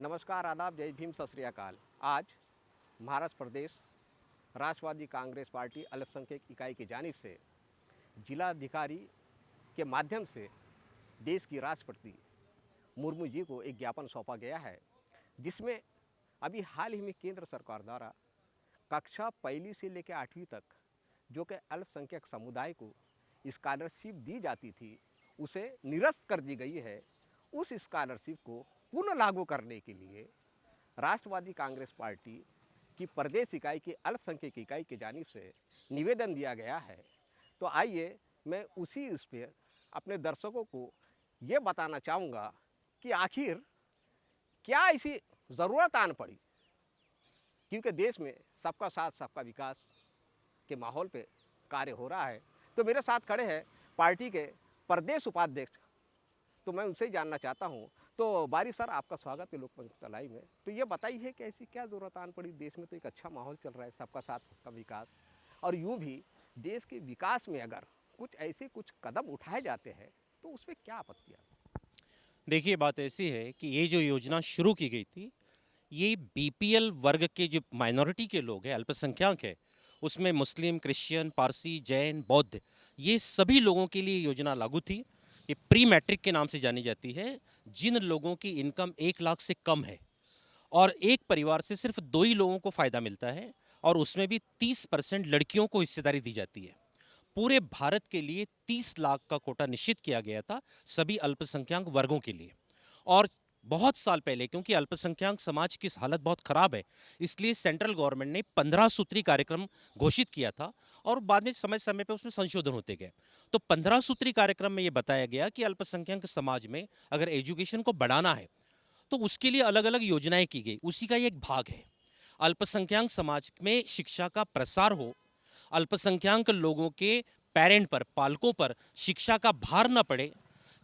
नमस्कार, आदाब, जय भीम, सत श्री अकाल। आज महाराष्ट्र प्रदेश राष्ट्रवादी कांग्रेस पार्टी अल्पसंख्यक इकाई की जानिब से जिलाधिकारी के माध्यम से देश की राष्ट्रपति मुर्मू जी को एक ज्ञापन सौंपा गया है, जिसमें अभी हाल ही में केंद्र सरकार द्वारा कक्षा पहली से लेकर 8वीं तक जो कि अल्पसंख्यक समुदाय को स्कॉलरशिप दी जाती थी, उसे निरस्त कर दी गई है। उस स्कॉलरशिप को पुनः लागू करने के लिए राष्ट्रवादी कांग्रेस पार्टी की प्रदेश इकाई की अल्पसंख्यक इकाई की जानिब से निवेदन दिया गया है। तो आइए मैं उस पर अपने दर्शकों को ये बताना चाहूँगा कि आखिर क्या ऐसी ज़रूरत आन पड़ी, क्योंकि देश में सबका साथ सबका विकास के माहौल पे कार्य हो रहा है। तो मेरे साथ खड़े हैं पार्टी के प्रदेश उपाध्यक्ष, तो मैं उनसे जानना चाहता हूं। तो बारी सर, आपका स्वागत है लोकतंत्र लाई में। तो ये बताइए कि ऐसी क्या ज़रूरत आन पड़ी, देश में तो एक अच्छा माहौल चल रहा है, सबका साथ सबका विकास, और यूँ भी देश के विकास में अगर कुछ कदम उठाए जाते हैं तो उसमें क्या आपत्ति है? देखिए, बात ऐसी है कि ये जो योजना शुरू की गई थी, ये बीपीएल वर्ग के जो माइनॉरिटी के लोग हैं, अल्पसंख्यक है, उसमें मुस्लिम, क्रिश्चियन, पारसी, जैन, बौद्ध, ये सभी लोगों के लिए योजना लागू थी। ये प्री मैट्रिक के नाम से जानी जाती है, जिन लोगों की इनकम 1 लाख से कम है और एक परिवार से सिर्फ 2 ही लोगों को फ़ायदा मिलता है, और उसमें भी 30% लड़कियों को हिस्सेदारी दी जाती है। पूरे भारत के लिए 30 लाख का कोटा निश्चित किया गया था सभी अल्पसंख्यक वर्गों के लिए। और बहुत साल पहले, क्योंकि अल्पसंख्यक समाज की हालत बहुत खराब है, इसलिए सेंट्रल गवर्नमेंट ने 15 सूत्री कार्यक्रम घोषित किया था, और बाद में समय समय पर उसमें संशोधन होते गए। तो 15 सूत्री कार्यक्रम में ये बताया गया कि अल्पसंख्यक समाज में अगर एजुकेशन को बढ़ाना है तो उसके लिए अलग अलग योजनाएं की गई। उसी का ये एक भाग है, अल्पसंख्यक समाज में शिक्षा का प्रसार हो, अल्पसंख्यक लोगों के पेरेंट पर, पालकों पर शिक्षा का भार न पड़े,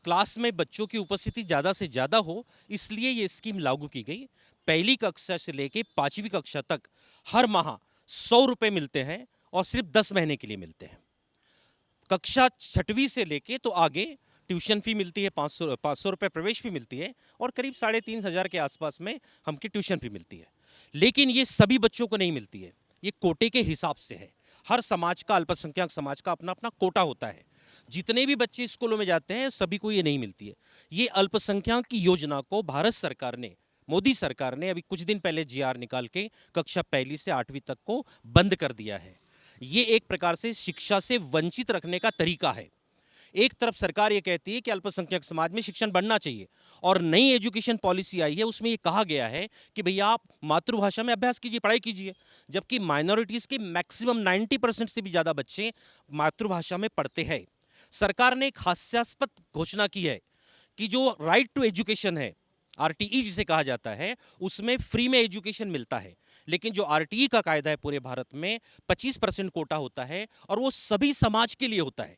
क्लास में बच्चों की उपस्थिति ज़्यादा से ज़्यादा हो, इसलिए ये स्कीम लागू की गई। पहली कक्षा से लेकर 5वीं कक्षा तक हर माह 100 रुपये मिलते हैं, और सिर्फ 10 महीने के लिए मिलते हैं। कक्षा 6वीं से लेके तो आगे ट्यूशन फी मिलती है, 500 रुपये प्रवेश फी मिलती है, और करीब 3,500 के आसपास में हमकी ट्यूशन फी मिलती है। लेकिन ये सभी बच्चों को नहीं मिलती है, ये कोटे के हिसाब से है। हर समाज का, अल्पसंख्यक समाज का अपना अपना कोटा होता है। जितने भी बच्चे स्कूलों में जाते हैं सभी को ये नहीं मिलती है। ये अल्पसंख्यक की योजना को भारत सरकार ने, मोदी सरकार ने अभी कुछ दिन पहले जीआर निकाल के कक्षा पहली से 8वीं तक को बंद कर दिया है। ये एक प्रकार से शिक्षा से वंचित रखने का तरीका है। एक तरफ सरकार ये कहती है कि अल्पसंख्यक समाज में शिक्षण बढ़ना चाहिए, और नई एजुकेशन पॉलिसी आई है, उसमें ये कहा गया है कि भैया आप मातृभाषा में अभ्यास कीजिए, पढ़ाई कीजिए। जबकि माइनॉरिटीज़ के मैक्सिमम 90% से भी ज़्यादा बच्चे मातृभाषा में पढ़ते हैं। सरकार ने एक हास्यास्पद घोषणा की है कि जो राइट टू एजुकेशन है, आरटीई जिसे कहा जाता है, उसमें फ्री में एजुकेशन मिलता है। लेकिन जो आरटीई का कायदा है पूरे भारत में, 25% कोटा होता है, और वो सभी समाज के लिए होता है।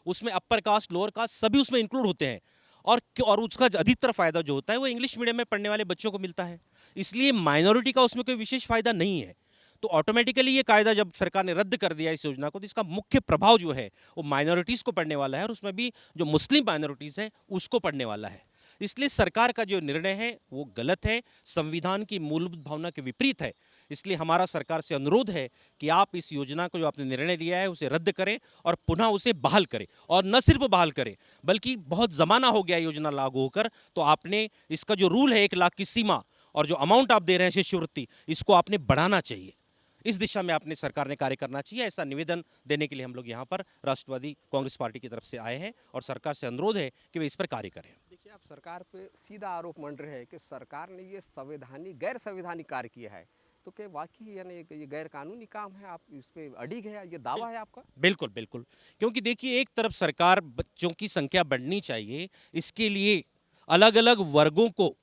उसमें अपर कास्ट, लोअर कास्ट सभी उसमें इंक्लूड होते हैं, और उसका अधिकतर फायदा जो होता है वो इंग्लिश मीडियम में पढ़ने वाले बच्चों को मिलता है। इसलिए माइनॉरिटी का उसमें कोई विशेष फायदा नहीं है। तो ऑटोमेटिकली ये कायदा जब सरकार ने रद्द कर दिया इस योजना को, तो इसका मुख्य प्रभाव जो है वो माइनॉरिटीज़ को पढ़ने वाला है, और उसमें भी जो मुस्लिम माइनॉरिटीज़ है उसको पढ़ने वाला है। इसलिए सरकार का जो निर्णय है वो गलत है, संविधान की मूलभूत भावना के विपरीत है। इसलिए हमारा सरकार से अनुरोध है कि आप इस योजना को, जो आपने निर्णय लिया है, उसे रद्द करें और पुनः उसे बहाल करें। और न सिर्फ बहाल करें, बल्कि बहुत ज़माना हो गया योजना लागू होकर, तो आपने इसका जो रूल है 1 लाख की सीमा, और जो अमाउंट आप दे रहे हैं शिष्यवृत्ति, इसको आपने बढ़ाना चाहिए। इस दिशा में आपने, सरकार ने कार्य करना चाहिए। ऐसा निवेदन देने के लिए हम लोग यहाँ पर राष्ट्रवादी कांग्रेस पार्टी की तरफ से आए हैं, और सरकार से अनुरोध है कि वे इस पर कार्य करें। देखिए, आप सरकार पे सीधा आरोप मंड रहे हैं कि सरकार ने ये गैर संवैधानिक कार्य किया है, तो क्या वाकई यानी ये गैर कानूनी काम है? आप इस पे अडिग है, ये दावा है आपका? बिल्कुल, बिल्कुल। क्योंकि देखिए, एक तरफ सरकार बच्चों की संख्या बढ़नी चाहिए, इसके लिए अलग-अलग वर्गों को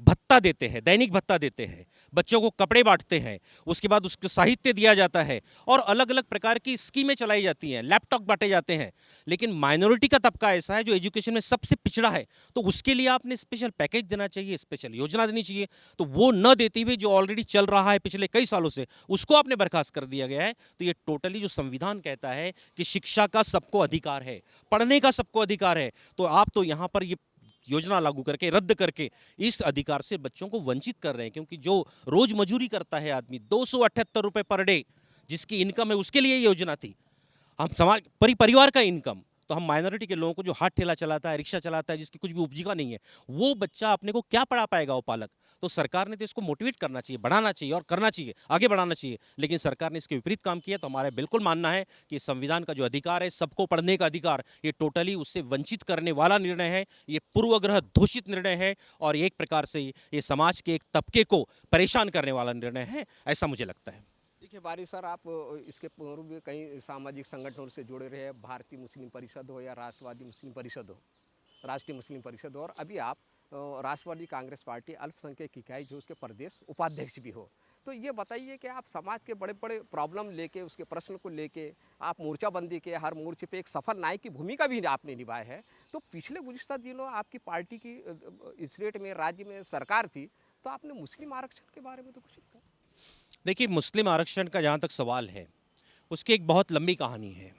भत्ता देते हैं, दैनिक भत्ता देते हैं, बच्चों को कपड़े बाँटते हैं, उसके बाद उसको साहित्य दिया जाता है, और अलग-अलग प्रकार की स्कीमें चलाई जाती हैं, लैपटॉप बाँटे जाते हैं। लेकिन माइनॉरिटी का तबका ऐसा है जो एजुकेशन में सबसे पिछड़ा है, तो उसके लिए आपने स्पेशल पैकेज देना चाहिए, स्पेशल योजना देनी चाहिए। तो वो न देते हुए जो ऑलरेडी चल रहा है पिछले कई सालों से, उसको आपने बर्खास्त कर दिया गया है। तो ये टोटली, जो संविधान कहता है कि शिक्षा का सबको अधिकार है, पढ़ने का सबको अधिकार है, तो आप तो यहाँ पर ये योजना लागू करके रद्द करके इस अधिकार से बच्चों को वंचित कर रहे हैं, क्योंकि जो रोज मजूरी करता है आदमी 278 रुपए पर डे जिसकी इनकम है उसके लिए ये योजना थी। हम समाज परिवार का इनकम, तो हम माइनॉरिटी के लोगों को जो हाथ ठेला चलाता है, रिक्शा चलाता है, जिसकी कुछ भी उपजीविका नहीं है, वो बच्चा अपने को क्या पढ़ा पाएगा वो पालक। तो सरकार ने तो इसको मोटिवेट करना चाहिए, बढ़ाना चाहिए और करना चाहिए, आगे बढ़ाना चाहिए, लेकिन सरकार ने इसके विपरीत काम किया। तो हमारा बिल्कुल मानना है कि संविधान का जो अधिकार है, सबको पढ़ने का अधिकार, ये टोटली उससे वंचित करने वाला निर्णय है, ये पूर्वग्रह दूषित निर्णय है और एक प्रकार से ये समाज के एक तबके को परेशान करने वाला निर्णय है, ऐसा मुझे लगता है। देखिए बारी सर, आप इसके पूर्व भी कई सामाजिक संगठनों से जुड़े रहे, भारतीय मुस्लिम परिषद हो या राष्ट्रवादी मुस्लिम परिषद हो, राष्ट्रीय मुस्लिम परिषद हो, और अभी आप राष्ट्रवादी कांग्रेस पार्टी अल्पसंख्यक इकाई जो उसके प्रदेश उपाध्यक्ष भी हो। तो ये बताइए कि आप समाज के बड़े बड़े प्रॉब्लम लेके, उसके प्रश्न को लेके आप मोर्चाबंदी के हर मोर्चे पे एक सफल नायक की भूमिका भी आपने निभाई है। तो पिछले गुज़िश्ता दिनों आपकी पार्टी की इस रेट में राज्य में सरकार थी, तो आपने मुस्लिम आरक्षण के बारे में तो कुछ कहा? देखिए, मुस्लिम आरक्षण का जहाँ तक सवाल है, उसकी एक बहुत लंबी कहानी है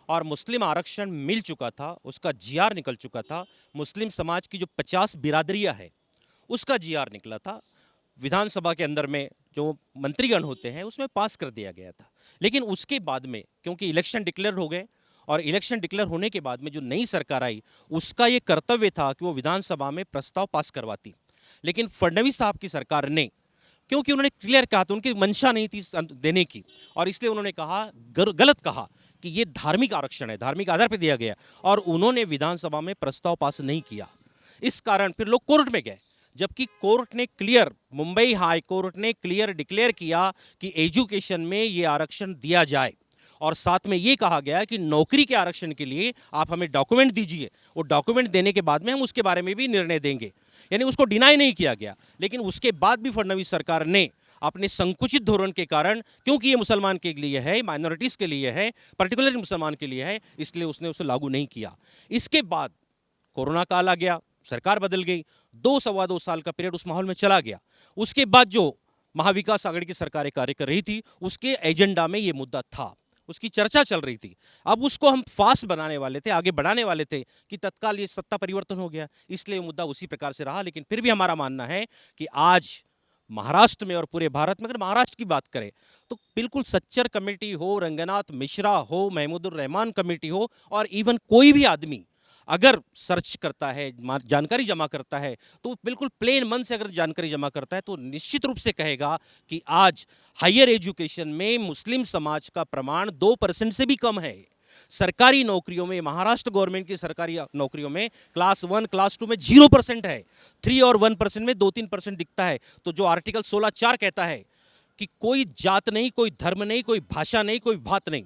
और मुस्लिम आरक्षण मिल चुका था, उसका जीआर निकल चुका था। मुस्लिम समाज की जो 50 बिरादरियाँ है, उसका जीआर निकला था। विधानसभा के अंदर में जो मंत्रीगण होते हैं, उसमें पास कर दिया गया था। लेकिन उसके बाद में क्योंकि इलेक्शन डिक्लेयर हो गए और इलेक्शन डिक्लेयर होने के बाद में जो नई सरकार आई, उसका ये कर्तव्य था कि वो विधानसभा में प्रस्ताव पास करवाती। लेकिन फडणवीस साहब की सरकार ने, क्योंकि उन्होंने क्लियर कहा था, उनकी मंशा नहीं थी देने की, और इसलिए उन्होंने कहा, गलत कहा कि ये धार्मिक आरक्षण है, धार्मिक आधार पर दिया गया, और उन्होंने विधानसभा में प्रस्ताव पास नहीं किया। इस कारण फिर लोग कोर्ट में गए, जबकि कोर्ट ने क्लियर, मुंबई हाई कोर्ट ने क्लियर डिक्लेयर किया कि एजुकेशन में ये आरक्षण दिया जाए, और साथ में ये कहा गया कि नौकरी के आरक्षण के लिए आप हमें डॉक्यूमेंट दीजिए, वो डॉक्यूमेंट देने के बाद में हम उसके बारे में भी निर्णय देंगे। यानी उसको डिनाई नहीं किया गया। लेकिन उसके बाद भी फडणवीस सरकार ने अपने संकुचित धोरण के कारण, क्योंकि ये मुसलमान के लिए है, माइनॉरिटीज़ के लिए है, पर्टिकुलरली मुसलमान के लिए है, इसलिए उसने उसे लागू नहीं किया। इसके बाद कोरोना काल आ गया, सरकार बदल गई, 2 साल का पीरियड उस माहौल में चला गया। उसके बाद जो महाविकास आघाड़ी की सरकारें कार्य कर रही थी, उसके एजेंडा में ये मुद्दा था, उसकी चर्चा चल रही थी। अब उसको हम फास्ट बनाने वाले थे, आगे बढ़ाने वाले थे कि तत्काल ये सत्ता परिवर्तन हो गया, इसलिए मुद्दा उसी प्रकार से रहा। लेकिन फिर भी हमारा मानना है कि आज महाराष्ट्र में और पूरे भारत में, अगर महाराष्ट्र की बात करें तो बिल्कुल सच्चर कमेटी हो, रंगनाथ मिश्रा हो, महमूदुर रहमान कमेटी हो, और इवन कोई भी आदमी अगर सर्च करता है, जानकारी जमा करता है, तो बिल्कुल प्लेन मन से अगर जानकारी जमा करता है तो निश्चित रूप से कहेगा कि आज हायर एजुकेशन में मुस्लिम समाज का प्रमाण 2% से भी कम है। सरकारी नौकरियों में, महाराष्ट्र गवर्नमेंट की सरकारी नौकरियों में क्लास 1 क्लास 2 में 0% है, 3 और 1% में 2-3% दिखता है। तो जो आर्टिकल 16(4) कहता है कि कोई जात नहीं, कोई धर्म नहीं, कोई भाषा नहीं, कोई भात नहीं,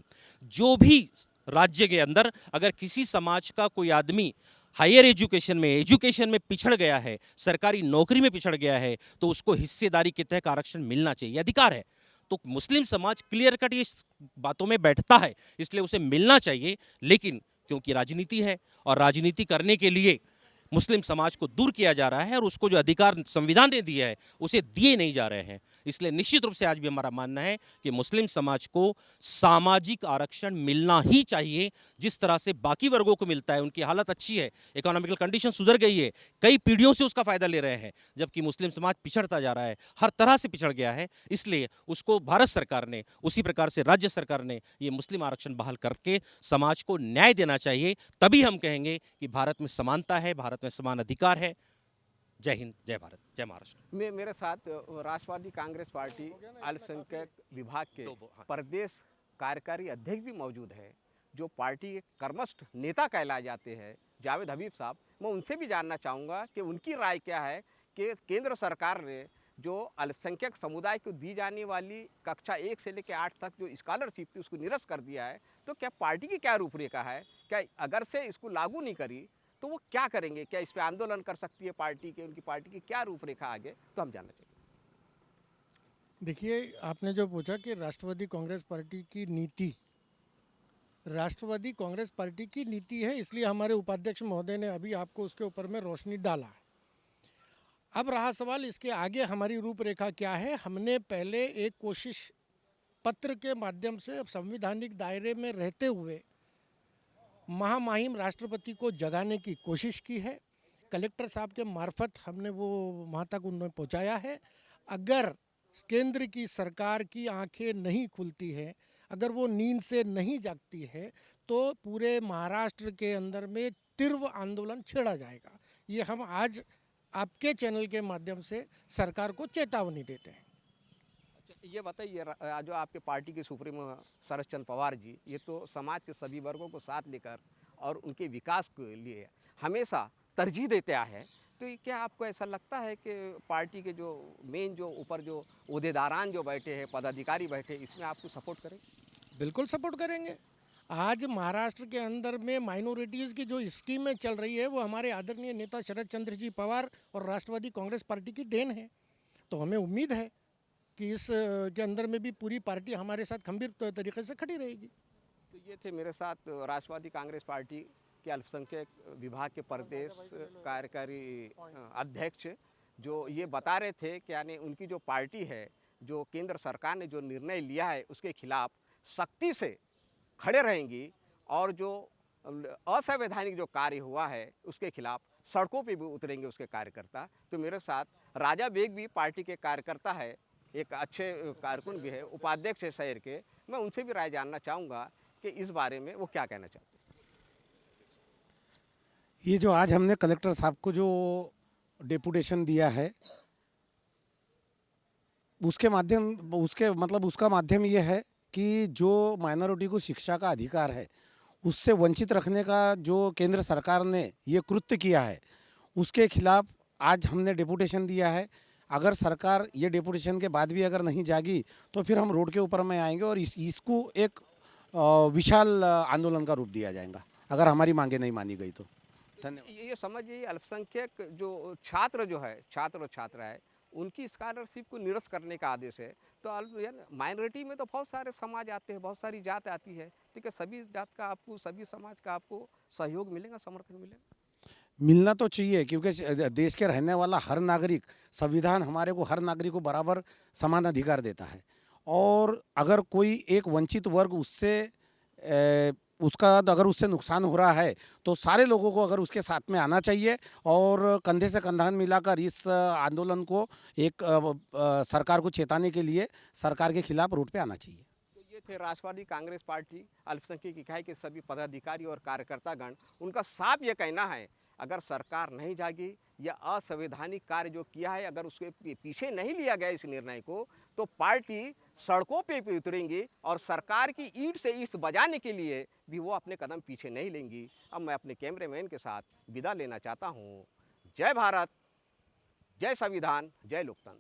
जो भी राज्य के अंदर अगर किसी समाज का कोई आदमी हायर एजुकेशन में पिछड़ गया है, सरकारी नौकरी में पिछड़ गया है, तो उसको हिस्सेदारी के तहत आरक्षण मिलना चाहिए, अधिकार है। तो मुस्लिम समाज क्लियर कट इस बातों में बैठता है, इसलिए उसे मिलना चाहिए। लेकिन क्योंकि राजनीति है और राजनीति करने के लिए मुस्लिम समाज को दूर किया जा रहा है और उसको जो अधिकार संविधान ने दिया है उसे दिए नहीं जा रहे हैं, इसलिए निश्चित रूप से आज भी हमारा मानना है कि मुस्लिम समाज को सामाजिक आरक्षण मिलना ही चाहिए, जिस तरह से बाकी वर्गों को मिलता है। उनकी हालत अच्छी है, इकोनॉमिकल कंडीशन सुधर गई है, कई पीढ़ियों से उसका फायदा ले रहे हैं, जबकि मुस्लिम समाज पिछड़ता जा रहा है, हर तरह से पिछड़ गया है। इसलिए उसको भारत सरकार ने, उसी प्रकार से राज्य सरकार ने ये मुस्लिम आरक्षण बहाल करके समाज को न्याय देना चाहिए, तभी हम कहेंगे कि भारत में समानता है, भारत में समान अधिकार है। जय हिंद, जय भारत, जय महाराष्ट्र। मेरे साथ राष्ट्रवादी कांग्रेस पार्टी अल्पसंख्यक विभाग के प्रदेश कार्यकारी अध्यक्ष भी मौजूद है, जो पार्टी के कर्मस्थ नेता कहलाए जाते हैं, जावेद हबीब साहब। मैं उनसे भी जानना चाहूँगा कि उनकी राय क्या है कि केंद्र सरकार ने जो अल्पसंख्यक समुदाय को दी जाने वाली कक्षा 1 से लेकर 8 तक जो स्कॉलरशिप थी उसको निरस्त कर दिया है, तो क्या पार्टी की क्या रूपरेखा है? क्या अगर से इसको लागू नहीं करी तो वो क्या करेंगे? क्या इस पे आंदोलन कर सकती है पार्टी के, उनकी पार्टी की क्या रूपरेखा आगे, तो हम जानना चाहिए। देखिए, आपने जो पूछा कि राष्ट्रवादी कांग्रेस पार्टी की नीति, राष्ट्रवादी कांग्रेस पार्टी की नीति है, इसलिए हमारे उपाध्यक्ष महोदय ने अभी आपको उसके ऊपर में रोशनी डाला। अब रहा सवाल इसके आगे हमारी रूपरेखा क्या है। हमने पहले एक कोशिश पत्र के माध्यम से संवैधानिक दायरे में रहते हुए महामहिम राष्ट्रपति को जगाने की कोशिश की है। कलेक्टर साहब के मार्फत हमने वो वहाँ तक उन्हें पहुँचाया है। अगर केंद्र की सरकार की आंखें नहीं खुलती है, अगर वो नींद से नहीं जागती है, तो पूरे महाराष्ट्र के अंदर में तीव्र आंदोलन छेड़ा जाएगा। ये हम आज आपके चैनल के माध्यम से सरकार को चेतावनी देते हैं। अच्छा, ये बताइए, जो आपके पार्टी के सुप्रीमो शरद चंद्र पवार जी, ये तो समाज के सभी वर्गों को साथ लेकर और उनके विकास के लिए हमेशा तरजीह देते आए हैं। तो ये क्या आपको ऐसा लगता है कि पार्टी के जो मेन जो ऊपर जो ओहदेदारान जो बैठे हैं, पदाधिकारी बैठे हैं, इसमें आपको सपोर्ट करें? बिल्कुल सपोर्ट करेंगे। आज महाराष्ट्र के अंदर में माइनॉरिटीज़ की जो स्कीमें चल रही है वो हमारे आदरणीय नेता शरद चंद्र जी पवार और राष्ट्रवादी कांग्रेस पार्टी की देन है। तो हमें उम्मीद है कि इस के अंदर में भी पूरी पार्टी हमारे साथ खंभीर तरीके से खड़ी रहेगी। तो ये थे मेरे साथ राष्ट्रवादी कांग्रेस पार्टी के अल्पसंख्यक विभाग के प्रदेश कार्यकारी अध्यक्ष, जो ये बता रहे थे कि यानी उनकी जो पार्टी है, जो केंद्र सरकार ने जो निर्णय लिया है उसके खिलाफ सख्ती से खड़े रहेंगी और जो असंवैधानिक जो कार्य हुआ है उसके खिलाफ सड़कों पे भी उतरेंगे उसके कार्यकर्ता। तो मेरे साथ राजा बेग भी पार्टी के कार्यकर्ता है, एक अच्छे कारकुन भी है, उपाध्यक्ष है शहर के। मैं उनसे भी राय जानना चाहूँगा कि इस बारे में वो क्या कहना चाहते हैं। ये जो आज हमने कलेक्टर साहब को जो डेपुटेशन दिया है, उसका माध्यम ये है कि जो माइनॉरिटी को शिक्षा का अधिकार है उससे वंचित रखने का जो केंद्र सरकार ने ये कृत्य किया है उसके खिलाफ आज हमने डेपुटेशन दिया है। अगर सरकार ये डेपुटेशन के बाद भी अगर नहीं जागी तो फिर हम रोड के ऊपर में आएंगे और इसको एक विशाल आंदोलन का रूप दिया जाएगा अगर हमारी मांगे नहीं मानी गई तो। धन्यवाद। ये समझिए, अल्पसंख्यक जो छात्र जो है, छात्र और छात्रा है, उनकी स्कॉलरशिप को निरस्त करने का आदेश है। तो माइनॉरिटी में तो बहुत सारे समाज आते हैं, बहुत सारी जात आती है, ठीक है, सभी जात का आपको, सभी समाज का आपको सहयोग मिलेगा, समर्थन मिलेगा? मिलना तो चाहिए क्योंकि देश के रहने वाला हर नागरिक, संविधान हमारे को हर नागरिक को बराबर समान अधिकार देता है और अगर कोई एक वंचित वर्ग अगर उससे नुकसान हो रहा है तो सारे लोगों को अगर उसके साथ में आना चाहिए और कंधे से कंधा मिलाकर इस आंदोलन को एक सरकार को चेताने के लिए सरकार के खिलाफ रोड पे आना चाहिए। तो ये थे राष्ट्रवादी कांग्रेस पार्टी अल्पसंख्यक इकाई के सभी पदाधिकारी और कार्यकर्तागण। उनका साफ ये कहना है, अगर सरकार नहीं जागी या असंवैधानिक कार्य जो किया है अगर उसके पीछे नहीं लिया गया इस निर्णय को, तो पार्टी सड़कों पे भी उतरेंगी और सरकार की ईंट से ईंट बजाने के लिए भी वो अपने कदम पीछे नहीं लेंगी। अब मैं अपने कैमरेमैन के साथ विदा लेना चाहता हूँ। जय भारत, जय संविधान, जय लोकतंत्र।